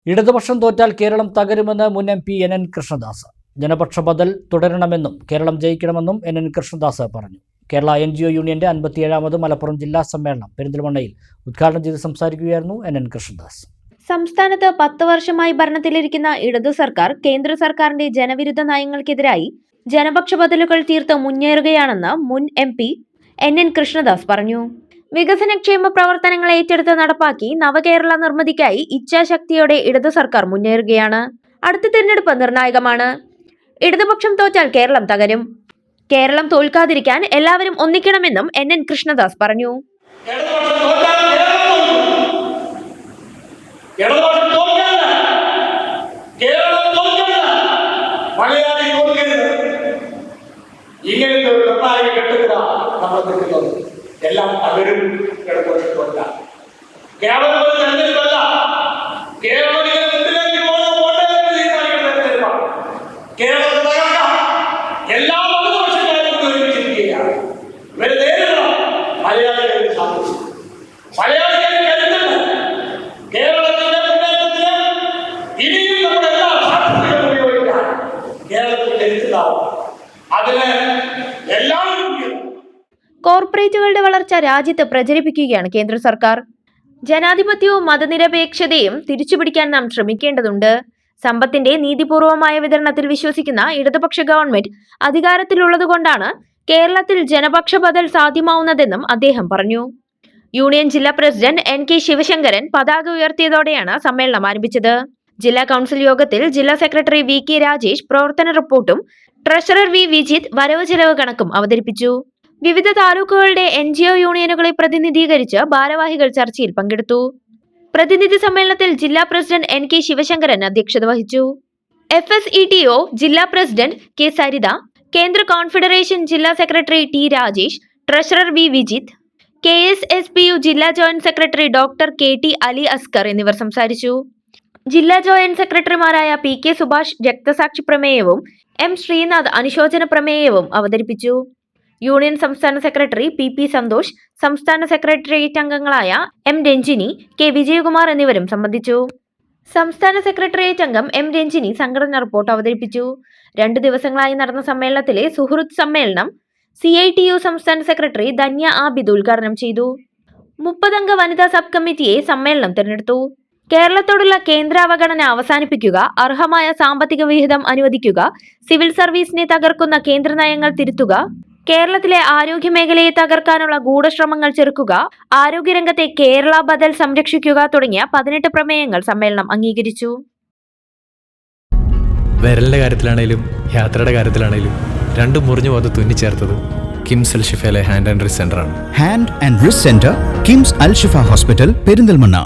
ഇടതുപക്ഷം തോറ്റാൽ കേരളം തകരുമെന്ന് മുൻ MP NN Krishnadas. ജനപക്ഷ ബദൽ തുടരണമെന്നും കേരളം ജയിക്കണമെന്നും NN കൃഷ്ണദാസ് പറഞ്ഞു. കേരള NGO യൂണിയന്റെ 57ാമത് മലപ്പുറം ജില്ലാ സമ്മേളനം പെരിന്തൽമണ്ണയിൽ ഉദ്ഘാടനം ചെയ്ത് സംസാരിക്കുകയായിരുന്നു NN കൃഷ്ണദാസ്. സംസ്ഥാനത്ത് 10 വർഷമായി ഭരണത്തിലിരിക്കുന്ന ഇടതു സർക്കാർ കേന്ദ്ര സർക്കാരിന്റെ ജനവിരുദ്ധ നയങ്ങൾക്കെതിരായി ജനപക്ഷ ബദലുകൾ തീർത്ത് മുന്നേറുകയാണെന്ന് മുൻ MP NN കൃഷ്ണദാസ് പറഞ്ഞു. വികസനക്ഷേമ പ്രവർത്തനങ്ങൾ ഏറ്റെടുത്ത് നടപ്പാക്കി നവകേരള നിർമ്മിതിക്കായി ഇച്ഛാശക്തിയോടെ ഇടതു സർക്കാർ മുന്നേറുകയാണ്. അടുത്ത തിരഞ്ഞെടുപ്പ് നിർണായകമാണ്. ഇടതുപക്ഷം തോറ്റാൽ കേരളം തകരും. കേരളം തോൽക്കാതിരിക്കാൻ എല്ലാവരും ഒന്നിക്കണമെന്നും NN കൃഷ്ണദാസ് പറഞ്ഞു. എല്ലാം അവരും കിടക്കൊണ്ടിട്ടുണ്ട്. കേരളം ഒരു തെരഞ്ഞെടുപ്പല്ല, കേരളം കേരളത്തെ തകർക്കാം. എല്ലാ വലതുപക്ഷക്കാരും ഒരുമിച്ചിരിക്കുകയാണ്. ഇവരെ നേരിടണം. മലയാളികൾക്ക് സാധിച്ചു. മലയാളികൾക്ക് കരുതുന്നു. കേരളത്തിന്റെ മുന്നേറ്റത്തിന് ഇനിയും നമ്മുടെ എല്ലാ സാധ്യതകളും ഉപയോഗിക്കാൻ കേരളത്തിൽ കരുത്തുണ്ടാവും. അതിന് എല്ലാവരും കോർപ്പറേറ്റുകളുടെ വളർച്ച രാജ്യത്ത് പ്രചരിപ്പിക്കുകയാണ് കേന്ദ്ര സർക്കാർ. ജനാധിപത്യവും മതനിരപേക്ഷതയും തിരിച്ചുപിടിക്കാൻ നാം ശ്രമിക്കേണ്ടതുണ്ട്. സമ്പത്തിന്റെ നീതിപൂർവമായ വിതരണത്തിൽ വിശ്വസിക്കുന്ന ഇടതുപക്ഷ ഗവൺമെന്റ് അധികാരത്തിലുള്ളതുകൊണ്ടാണ് കേരളത്തിൽ ജനപക്ഷ ബദൽ സാധ്യമാവുന്നതെന്നും അദ്ദേഹം പറഞ്ഞു. യൂണിയൻ ജില്ലാ പ്രസിഡന്റ് NK ശിവശങ്കരൻ പതാക ഉയർത്തിയതോടെയാണ് സമ്മേളനം ആരംഭിച്ചത്. ജില്ലാ കൗൺസിൽ യോഗത്തിൽ ജില്ലാ സെക്രട്ടറി VK രാജേഷ് പ്രവർത്തന റിപ്പോർട്ടും ട്രഷറർ V വിജിത്ത് വരവ് ചെലവ് കണക്കും അവതരിപ്പിച്ചു. വിവിധ താലൂക്കുകളുടെ NGO യൂണിയനുകളെ പ്രതിനിധീകരിച്ച് ഭാരവാഹികൾ ചർച്ചയിൽ പങ്കെടുത്തു. പ്രതിനിധി സമ്മേളനത്തിൽ ജില്ലാ പ്രസിഡന്റ് NK ശിവശങ്കരൻ അധ്യക്ഷത വഹിച്ചു. FSETO ജില്ലാ പ്രസിഡന്റ് K സരിത, കേന്ദ്ര കോൺഫെഡറേഷൻ ജില്ലാ secretary T Rajesh, treasurer V Vijith, KSSPU ജില്ലാ joint secretary doctor KT Ali Askar എന്നിവർ സംസാരിച്ചു. ജില്ലാ ജോയിന്റ് സെക്രട്ടറിമാരായ PK സുഭാഷ് രക്തസാക്ഷി പ്രമേയവും M ശ്രീനാഥ് അനുശോചന പ്രമേയവും അവതരിപ്പിച്ചു. യൂണിയൻ സംസ്ഥാന സെക്രട്ടറി PP സന്തോഷ്, സംസ്ഥാന സെക്രട്ടേറിയറ്റ് അംഗങ്ങളായ M രഞ്ജിനി, K വിജയകുമാർ എന്നിവരും സംബന്ധിച്ചു. സംസ്ഥാന സെക്രട്ടേറിയറ്റ് അംഗം M രഞ്ജിനി സംഘടനാ റിപ്പോർട്ട് അവതരിപ്പിച്ചു. 2 ദിവസങ്ങളായി നടന്ന സമ്മേളനത്തിലെ സുഹൃത്ത് സമ്മേളനം CITU സംസ്ഥാന സെക്രട്ടറി ധന്യ ആബിദ് ഉദ്ഘാടനം ചെയ്തു. 30 അംഗ വനിതാ സബ് കമ്മിറ്റിയെ സമ്മേളനം തിരഞ്ഞെടുത്തു. കേരളത്തോടുള്ള കേന്ദ്ര അവഗണന അവസാനിപ്പിക്കുക, അർഹമായ സാമ്പത്തിക വിഹിതം അനുവദിക്കുക, സിവിൽ സർവീസിനെ തകർക്കുന്ന കേന്ദ്ര നയങ്ങൾ തിരുത്തുക, കേരളത്തിലെ ആരോഗ്യ മേഖലയെ തകർക്കാനുള്ള ഗൂഢശ്രമങ്ങൾ ചെറുക്കുക, ആരോഗ്യരംഗത്തെ കേരള ബദൽ സംരക്ഷിക്കുക തുടങ്ങിയ 18 പ്രമേയങ്ങൾ സമ്മേളനം അംഗീകരിച്ചു. വിരലിന്റെ കാര്യത്തിലാണേലും യാത്രയുടെ കാര്യത്തിലാണേലും രണ്ടും മുറിഞ്ഞു പോകാതെ തുന്നിച്ചേർത്തത് കിംസ് അൽ ഷിഫയിലെ ഹാൻഡ് ആൻഡ് റിസ്റ്റ് സെന്റർ ആണ്. Hand and wrist centre, KIMS Al Shifa hospital, Perinthalmanna.